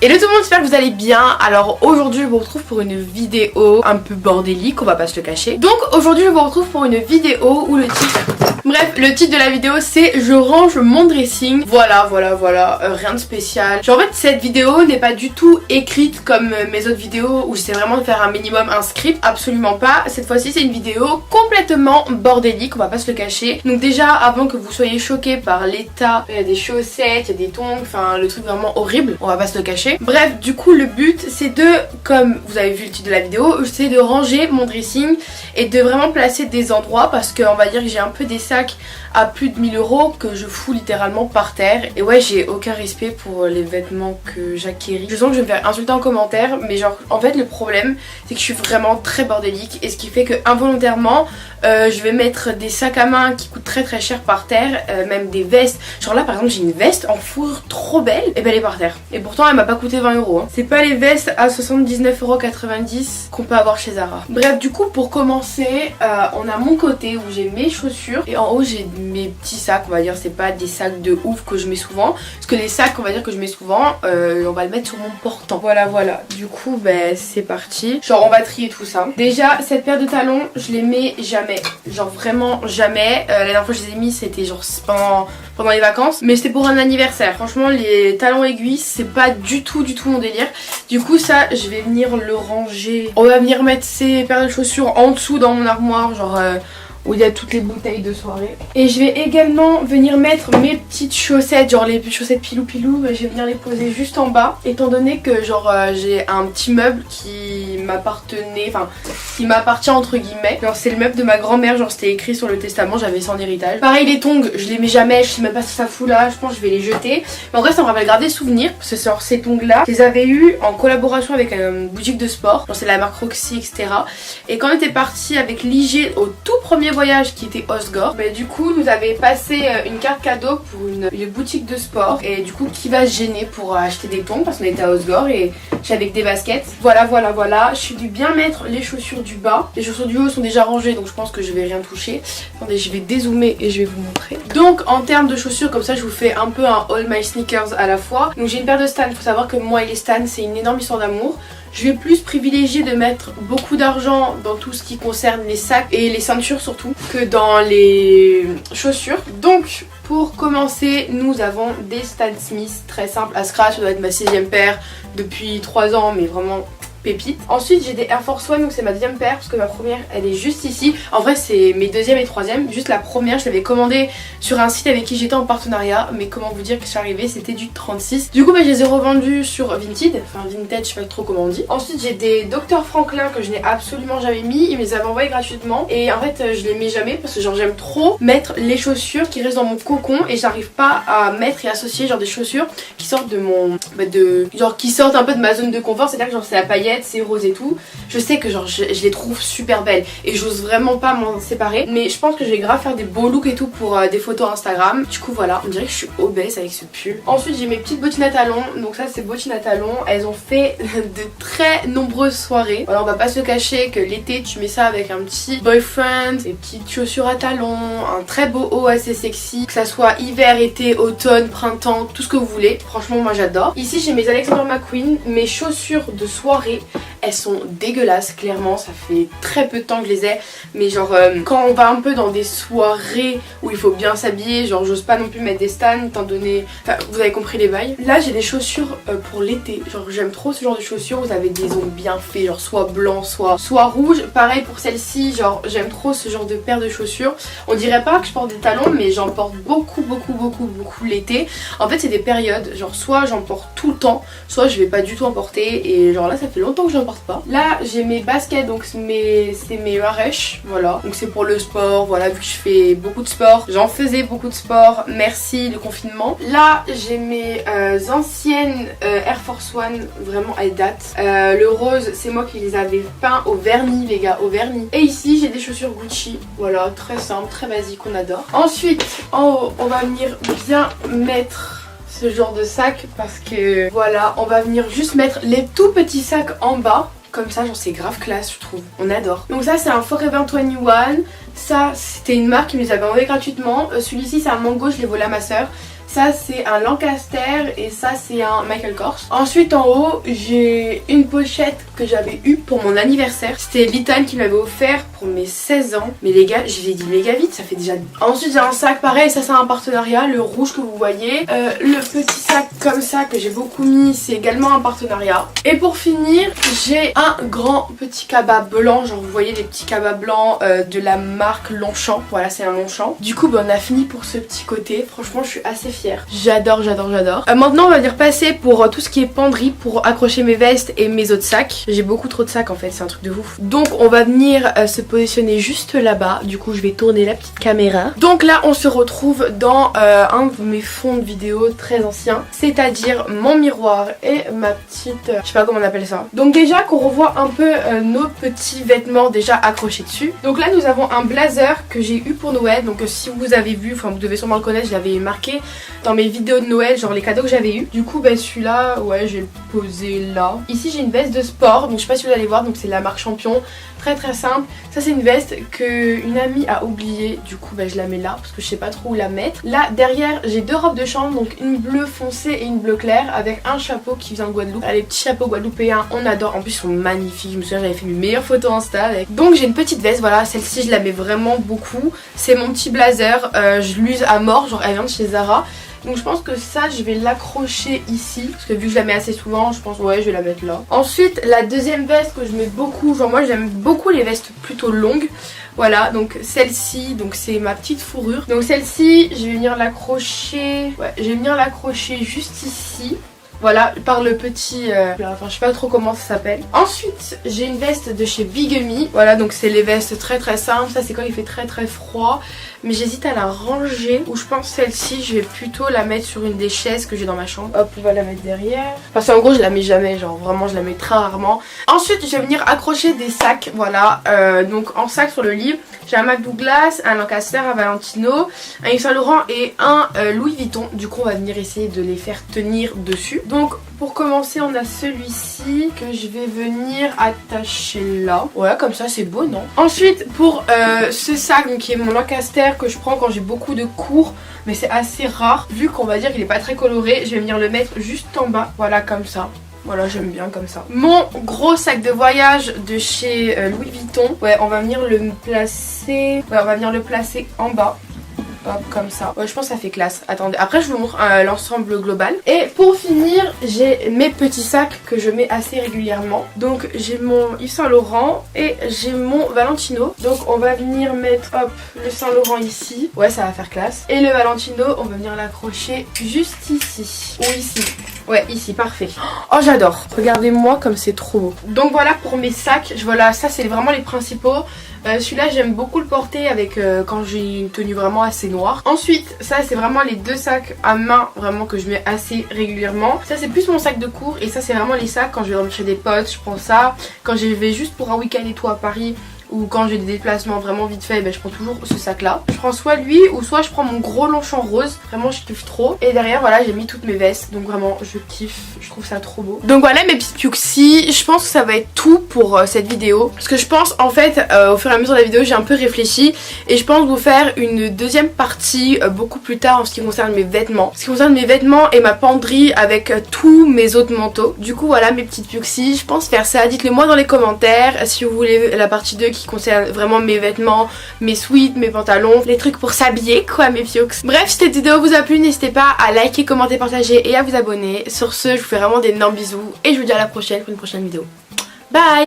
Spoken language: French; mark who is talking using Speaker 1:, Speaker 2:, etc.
Speaker 1: Hello tout le monde, j'espère que vous allez bien. Alors aujourd'hui je vous retrouve pour une vidéo un peu bordélique, on va pas se le cacher. Donc aujourd'hui je vous retrouve pour une vidéo où le titre... Bref, le titre de la vidéo c'est je range mon dressing. Voilà, rien de spécial. Genre en fait cette vidéo n'est pas du tout écrite comme mes autres vidéos où j'essaie vraiment de faire un minimum un script. Absolument pas. Cette fois-ci c'est une vidéo complètement bordélique, on va pas se le cacher. Donc déjà avant que vous soyez choqués par l'état, il y a des chaussettes, il y a des tongs, enfin le truc vraiment horrible, on va pas se le cacher. Bref, du coup le but c'est de, comme vous avez vu le titre de la vidéo, c'est de ranger mon dressing et de vraiment placer des endroits parce qu'on va dire que j'ai un peu des sacs à plus de 1000 € que je fous littéralement par terre. Et ouais, j'ai aucun respect pour les vêtements que j'acquéris. Je sens que je vais me faire insulter en commentaire, mais genre en fait le problème c'est que je suis vraiment très bordélique et ce qui fait que involontairement je vais mettre des sacs à main qui coûtent très cher par terre, même des vestes. Genre là par exemple j'ai une veste en fourrure trop belle et ben elle est par terre. Et pourtant elle m'a pas coûté 20 €. C'est pas les vestes à 79,90 € qu'on peut avoir chez Zara. Bref, du coup pour commencer, on a mon côté où j'ai mes chaussures et en haut j'ai mes petits sacs, on va dire. C'est pas des sacs de ouf que je mets souvent, parce que les sacs on va dire que je mets souvent, on va le mettre sur mon portant. Voilà, du coup ben c'est parti. Genre on va trier tout ça. Déjà cette paire de talons je les mets jamais, genre vraiment jamais. La dernière fois que je les ai mis c'était genre pendant les vacances, mais c'était pour un anniversaire. Franchement les talons aiguilles c'est pas du tout mon délire. Du coup ça je vais venir le ranger. On va venir mettre ces paires de chaussures en dessous dans mon armoire, genre où il y a toutes les bouteilles de soirée. Et je vais également venir mettre mes petites chaussettes, genre les chaussettes pilou, je vais venir les poser juste en bas, étant donné que genre j'ai un petit meuble qui m'appartenait, enfin qui m'appartient entre guillemets. Genre c'est le meuble de ma grand-mère, genre c'était écrit sur le testament, j'avais ça en héritage. Pareil les tongs, je les mets jamais, je sais même pas si ça fout là, je pense que je vais les jeter. Mais en vrai ça me rappelle grave des souvenirs, parce que genre ces tongs là, je les avais eu en collaboration avec une boutique de sport, genre c'est la marque Roxy etc. Et quand on était parti avec l'IG au tout premier voyage qui était Osgore, bah, du coup nous avait passé une carte cadeau pour une boutique de sport, et du coup qui va se gêner pour acheter des tongs parce qu'on était à Osgore et j'avais que des baskets. Voilà, je suis dû bien mettre les chaussures du bas. Les chaussures du haut sont déjà rangées donc je pense que je vais rien toucher. Attendez, je vais dézoomer et je vais vous montrer. Donc en termes de chaussures, comme ça je vous fais un peu un all my sneakers à la fois. Donc j'ai une paire de Stan, faut savoir que moi et les Stan c'est une énorme histoire d'amour. Je vais plus privilégier de mettre beaucoup d'argent dans tout ce qui concerne les sacs et les ceintures surtout que dans les chaussures. Donc pour commencer nous avons des Stan Smith très simples à scratch, ça doit être ma 6ème paire depuis 3 ans mais vraiment pépite. Ensuite j'ai des Air Force One, donc c'est ma deuxième paire parce que ma première elle est juste ici. En vrai c'est mes deuxième et troisième, juste la première je l'avais commandée sur un site avec qui j'étais en partenariat, mais comment vous dire que je suis arrivée c'était du 36. Du coup bah, je les ai revendus sur Vinted, enfin Vinted je sais pas trop comment on dit. Ensuite j'ai des Dr Franklin que je n'ai absolument jamais mis, ils me les avaient envoyés gratuitement et en fait je les mets jamais parce que genre j'aime trop mettre les chaussures qui restent dans mon cocon et j'arrive pas à mettre et associer genre des chaussures qui sortent de mon genre qui sortent un peu de ma zone de confort, c'est-à-dire que genre c'est la paillette, c'est rose et tout. Je sais que genre je les trouve super belles et j'ose vraiment pas m'en séparer, mais je pense que je vais grave faire des beaux looks et tout pour des photos Instagram. Du coup voilà, on dirait que je suis obèse avec ce pull. Ensuite j'ai mes petites bottines à talons, donc ça c'est bottines à talons, elles ont fait de très nombreuses soirées. Voilà, on va pas se cacher que l'été tu mets ça avec un petit boyfriend, des petites chaussures à talons, un très beau haut assez sexy, que ça soit hiver, été, automne, printemps, tout ce que vous voulez. Franchement moi j'adore. Ici j'ai mes Alexander McQueen, mes chaussures de soirée. Elles sont dégueulasses, clairement, ça fait très peu de temps que je les ai, mais genre quand on va un peu dans des soirées où il faut bien s'habiller, genre j'ose pas non plus mettre des Stans étant donné, enfin vous avez compris les bails. Là j'ai des chaussures pour l'été, genre j'aime trop ce genre de chaussures, vous avez des ongles bien faits, genre soit blanc soit rouge. Pareil pour celle-ci, genre j'aime trop ce genre de paire de chaussures. On dirait pas que je porte des talons, mais j'en porte beaucoup l'été. En fait c'est des périodes, genre soit j'en porte tout le temps, soit je vais pas du tout en porter, et genre là ça fait longtemps que j'en porte pas. Là j'ai mes baskets, donc c'est mes Rush, voilà, donc c'est pour le sport, voilà, vu que je fais beaucoup de sport, j'en faisais beaucoup de sport, merci le confinement. Là j'ai mes anciennes Air Force One, vraiment elles datent. Le rose c'est moi qui les avais peints au vernis les gars, au vernis. Et ici j'ai des chaussures Gucci, voilà, très simple, très basique, on adore. Ensuite en haut on va venir bien mettre ce genre de sac parce que voilà, on va venir juste mettre les tout petits sacs en bas comme ça, genre c'est grave classe je trouve, on adore. Donc ça c'est un Forever 21, ça c'était une marque qui me les avait envoyés gratuitement. Celui-ci c'est un Mango, je l'ai volé à ma soeur. Ça c'est un Lancaster et ça c'est un Michael Kors. Ensuite en haut j'ai une pochette que j'avais eue pour mon anniversaire. C'était Litan qui m'avait offert pour mes 16 ans. Mais les gars, je l'ai dit méga vite, ça fait déjà... Ensuite j'ai un sac pareil, ça c'est un partenariat, le rouge que vous voyez. Le petit sac comme ça que j'ai beaucoup mis, c'est également un partenariat. Et pour finir, j'ai un grand petit cabas blanc, genre vous voyez les petits cabas blancs de la marque Longchamp. Voilà, c'est un Longchamp. Du coup on a fini pour ce petit côté. Franchement je suis assez fière. J'adore, j'adore, j'adore. Maintenant on va venir passer pour tout ce qui est penderie pour accrocher mes vestes et mes autres sacs. J'ai beaucoup trop de sacs en fait, c'est un truc de ouf. Donc on va venir se positionner juste là-bas. Du coup je vais tourner la petite caméra. Donc là on se retrouve dans un de mes fonds de vidéo très anciens, c'est-à-dire mon miroir et ma petite... je sais pas comment on appelle ça. Donc déjà qu'on revoit un peu nos petits vêtements déjà accrochés dessus. Donc là nous avons un blazer que j'ai eu pour Noël. Donc si vous avez vu, enfin vous devez sûrement le connaître, je l'avais marqué dans mes vidéos de Noël, genre les cadeaux que j'avais eu. Du coup celui-là, ouais, j'ai posé là. Ici j'ai une veste de sport, donc je sais pas si vous allez voir, donc c'est la marque Champion, très très simple. Ça c'est une veste que une amie a oubliée, du coup je la mets là parce que je sais pas trop où la mettre. Là derrière j'ai deux robes de chambre, donc une bleue foncée et une bleu clair avec un chapeau qui vient de Guadeloupe. Les petits chapeaux guadeloupéens on adore, en plus ils sont magnifiques, je me souviens j'avais fait mes meilleures photos Insta avec. Donc j'ai une petite veste, voilà, celle-ci je la mets vraiment beaucoup. C'est mon petit blazer, je l'use à mort, genre elle vient de chez Zara. Donc je pense que ça je vais l'accrocher ici, parce que vu que je la mets assez souvent, je pense ouais je vais la mettre là. Ensuite la deuxième veste que je mets beaucoup, genre moi j'aime beaucoup les vestes plutôt longues. Voilà, donc celle-ci, donc c'est ma petite fourrure. Donc celle-ci je vais venir l'accrocher, ouais, je vais venir l'accrocher juste ici. Voilà, par le petit... enfin, je sais pas trop comment ça s'appelle. Ensuite, j'ai une veste de chez Bigamy. Voilà, donc c'est les vestes très très simples. Ça, c'est quand il fait très très froid. Mais j'hésite à la ranger. Ou je pense celle-ci, je vais plutôt la mettre sur une des chaises que j'ai dans ma chambre. Hop, on va la mettre derrière. Parce qu'en gros, je la mets jamais. Genre, vraiment, je la mets très rarement. Ensuite, je vais venir accrocher des sacs. Voilà, donc en sac sur le lit. J'ai un Mac Douglas, un Lancaster, un Valentino, un Yves Saint Laurent et un Louis Vuitton. Du coup, on va venir essayer de les faire tenir dessus. Donc, pour commencer, on a celui-ci que je vais venir attacher là. Ouais, comme ça, c'est beau, non? Ensuite, pour ce sac, donc, qui est mon Lancaster que je prends quand j'ai beaucoup de cours, mais c'est assez rare. Vu qu'on va dire qu'il n'est pas très coloré, je vais venir le mettre juste en bas. Voilà, comme ça. Voilà, j'aime bien comme ça. Mon gros sac de voyage de chez Louis Vuitton. Ouais, on va venir le placer... Ouais, on va venir le placer en bas. Hop, comme ça. Ouais, je pense que ça fait classe. Attendez, après je vous montre l'ensemble global. Et pour finir, j'ai mes petits sacs que je mets assez régulièrement. Donc j'ai mon Yves Saint Laurent et j'ai mon Valentino. Donc on va venir mettre, hop, le Saint Laurent ici. Ouais, ça va faire classe. Et le Valentino, on va venir l'accrocher juste ici. Ou ici. Ouais, ici, parfait. Oh, j'adore. Regardez-moi comme c'est trop beau. Donc voilà pour mes sacs. Voilà, ça c'est vraiment les principaux. Celui-là j'aime beaucoup le porter avec quand j'ai une tenue vraiment assez noire. Ensuite ça c'est vraiment les deux sacs à main vraiment que je mets assez régulièrement. Ça c'est plus mon sac de cours et ça c'est vraiment les sacs quand je vais dormir chez des potes, je prends ça. Quand je vais juste pour un week-end et tout à Paris ou quand j'ai des déplacements vraiment vite fait, je prends toujours ce sac là. Je prends soit lui ou soit je prends mon gros Longchamp rose, vraiment je kiffe trop. Et derrière voilà j'ai mis toutes mes vestes, donc vraiment je kiffe, je trouve ça trop beau. Donc voilà mes petites piuxies, je pense que ça va être tout pour cette vidéo. Parce que je pense en fait au fur et à mesure de la vidéo j'ai un peu réfléchi et je pense vous faire une deuxième partie beaucoup plus tard en ce qui concerne mes vêtements. En ce qui concerne mes vêtements et ma penderie avec tous mes autres manteaux. Du coup voilà mes petites piuxies, je pense faire ça, dites-le moi dans les commentaires si vous voulez la partie 2 qui concerne vraiment mes vêtements, mes sweats, mes pantalons, les trucs pour s'habiller quoi mes pioux. Bref, si cette vidéo vous a plu, n'hésitez pas à liker, commenter, partager et à vous abonner. Sur ce, je vous fais vraiment d'énormes bisous et je vous dis à la prochaine pour une prochaine vidéo. Bye!